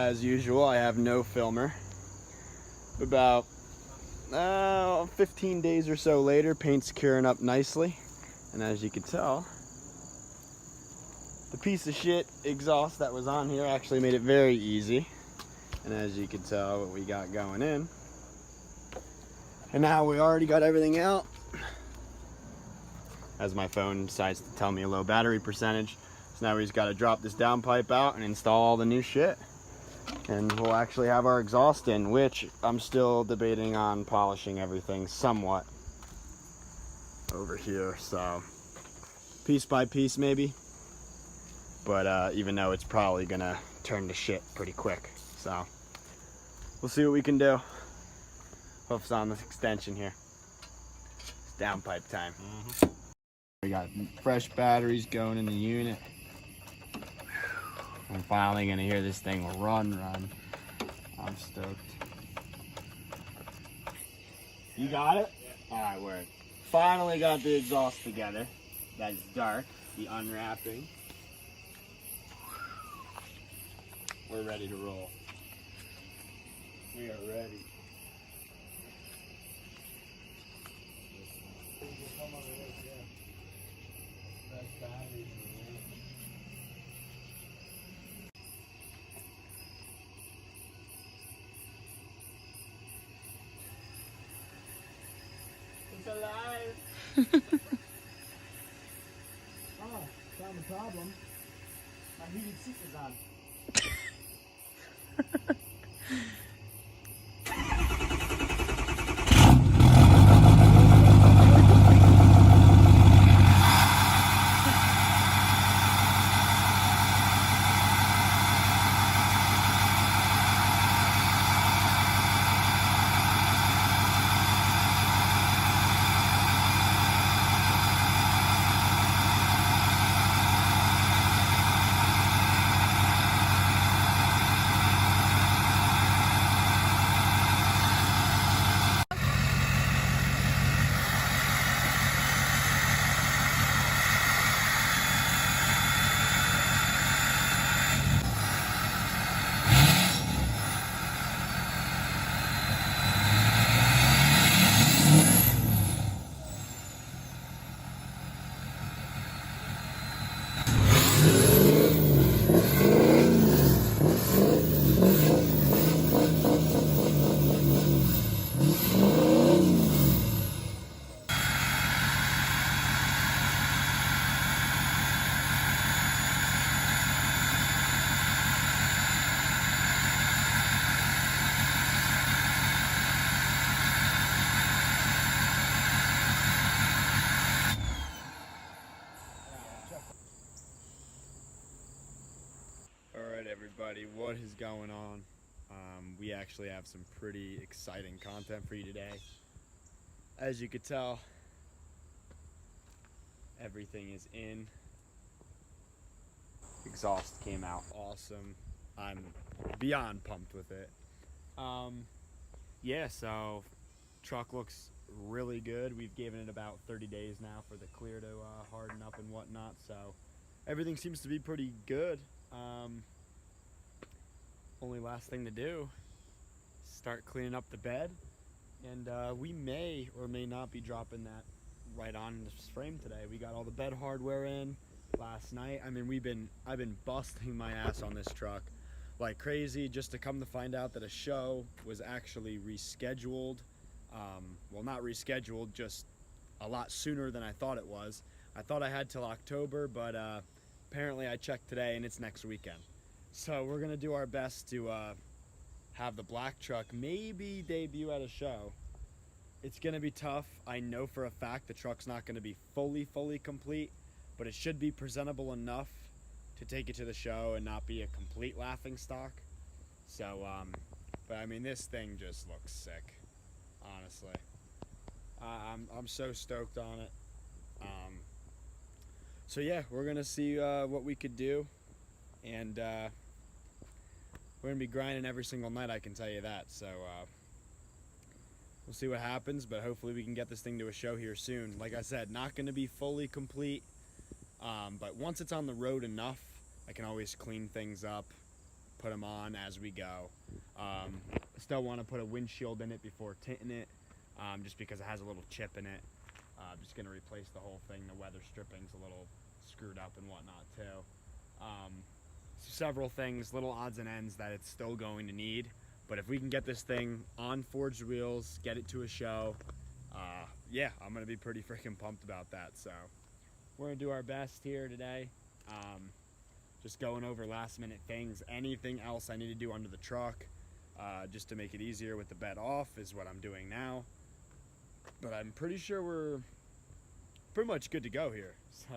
as usual, I have no filmer. About 15 days or so later, paint's curing up nicely. And as you can tell, the piece of shit exhaust that was on here actually made it very easy. And as you can tell, what we got going in. And now we already got everything out. As my phone decides to tell me a low battery percentage. So now we just got to drop this downpipe out and install all the new shit. And we'll actually have our exhaust in, which I'm still debating on polishing everything somewhat over here. So piece by piece maybe. But even though it's probably gonna turn to shit pretty quick. So we'll see what we can do. Hoof's on this extension here. It's downpipe time. We got fresh batteries going in the unit. I'm finally gonna hear this thing run. I'm stoked. You got it? All right, word. Finally got the exhaust together. That's dark. The unwrapping. We're ready to roll. We are ready. It's alive. Oh, found the problem. My heated seat is on. Alright everybody, what is going on? We actually have some pretty exciting content for you today. As you could tell, everything is in. Exhaust came out awesome. I'm beyond pumped with it. Yeah, so truck looks really good. We've given it about 30 days now for the clear to harden up and whatnot, so everything seems to be pretty good. Only last thing to do is start cleaning up the bed, and we may or may not be dropping that right on this frame today. We got all the bed hardware in last night. I mean, I've been busting my ass on this truck like crazy just to come to find out that a show was actually rescheduled. Well, not rescheduled, just a lot sooner than I thought it was. I thought I had till October, but apparently I checked today and it's next weekend. So we're gonna do our best to have the black truck maybe debut at a show. It's gonna be tough. I know for a fact the truck's not gonna be fully complete, but it should be presentable enough to take it to the show and not be a complete laughing stock. So, but I mean, this thing just looks sick, honestly. I'm so stoked on it. So yeah, we're gonna see what we could do, and we're gonna be grinding every single night, I can tell you that. So we'll see what happens, but hopefully we can get this thing to a show here soon. Like I said, not gonna be fully complete, but once it's on the road enough, I can always clean things up put them on as we go. Still want to put a windshield in it before tinting it, just because it has a little chip in it. I'm just going to replace the whole thing. The weather stripping's a little screwed up and whatnot too. Several things, little odds and ends that it's still going to need. But if we can get this thing on forged wheels, get it to a show, yeah, I'm going to be pretty freaking pumped about that. So we're going to do our best here today. Just going over last minute things. Anything else I need to do under the truck, just to make it easier with the bed off, is what I'm doing now. But I'm pretty sure we're pretty much good to go here. So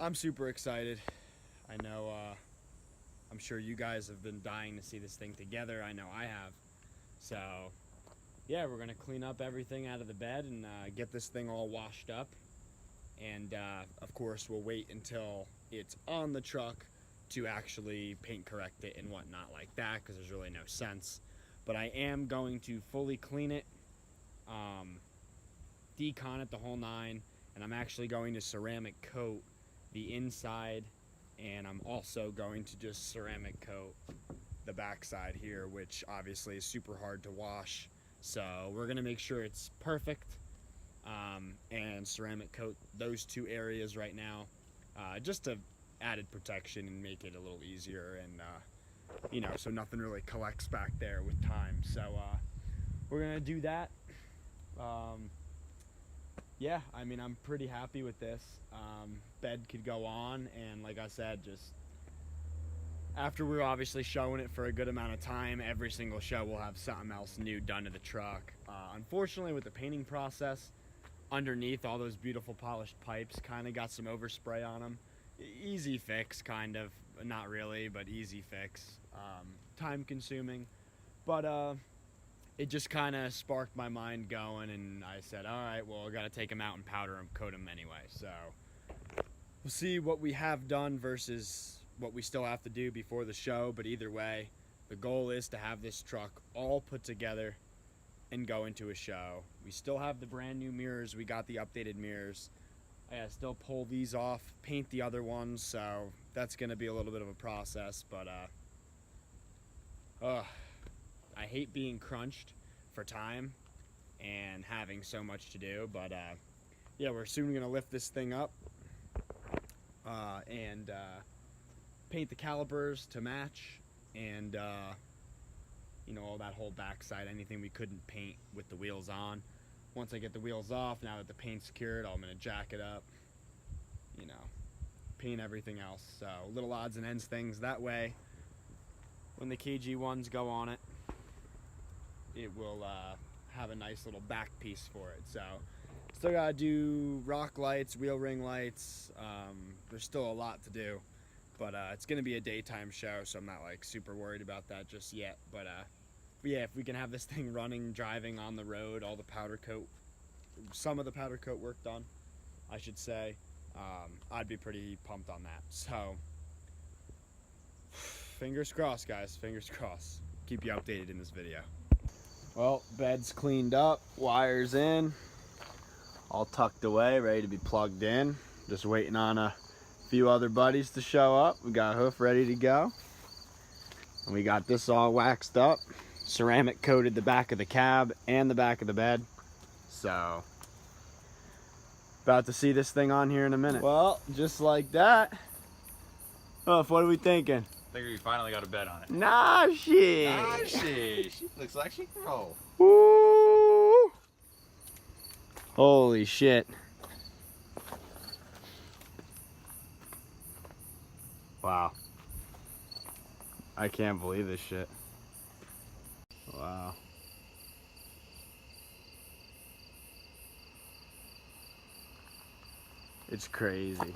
I'm super excited. I know, I'm sure you guys have been dying to see this thing together. I know I have. So yeah, we're gonna clean up everything out of the bed and get this thing all washed up. And of course, we'll wait until it's on the truck to actually paint correct it and whatnot like that, because there's really no sense. But I am going to fully clean it, decon it the whole nine, and I'm actually going to ceramic coat the inside, and I'm also going to just ceramic coat the backside here, which obviously is super hard to wash. So we're gonna make sure it's perfect, and ceramic coat those two areas right now, just to added protection and make it a little easier, and you know, so nothing really collects back there with time. So we're gonna do that. Yeah, I mean, I'm pretty happy with this. Bed could go on, and like I said, just after we're obviously showing it for a good amount of time, every single show we'll have something else new done to the truck. Unfortunately, with the painting process, underneath all those beautiful polished pipes kind of got some overspray on them. Easy fix, kind of. Not really, but easy fix. Time consuming, but it just kind of sparked my mind going, and I said, all right, well, I got to take them out and powder them, coat them anyway. So we'll see what we have done versus what we still have to do before the show. But either way, the goal is to have this truck all put together and go into a show. We still have the brand new mirrors. We got the updated mirrors. I gotta still pull these off, paint the other ones, so that's gonna be a little bit of a process. But I hate being crunched for time and having so much to do. But yeah, we're soon gonna lift this thing up and paint the calipers to match, and you know, all that whole backside, anything we couldn't paint with the wheels on. Once I get the wheels off, now that the paint's secured, I'm gonna jack it up, you know, paint everything else. So little odds and ends things. That way, when the KG1s go on it, it will have a nice little back piece for it. So still gotta do rock lights, wheel ring lights. There's still a lot to do, but it's gonna be a daytime show, so I'm not like super worried about that just yet. But yeah, if we can have this thing running, driving on the road, all the powder coat, some of the powder coat work done, I should say, I'd be pretty pumped on that. So fingers crossed, guys, fingers crossed. Keep you updated in this video. Well, bed's cleaned up, wires in, all tucked away, ready to be plugged in. Just waiting on a few other buddies to show up. We got hoof ready to go, and we got this all waxed up, ceramic coated the back of the cab and the back of the bed. So about to see this thing on here in a minute. Well, just like that. Huff, what are we thinking? I think we finally got a bed on it. Nah, shit. Nah, shit. She looks like she can roll. Woo! Holy shit. Wow. I can't believe this shit. Wow. It's crazy.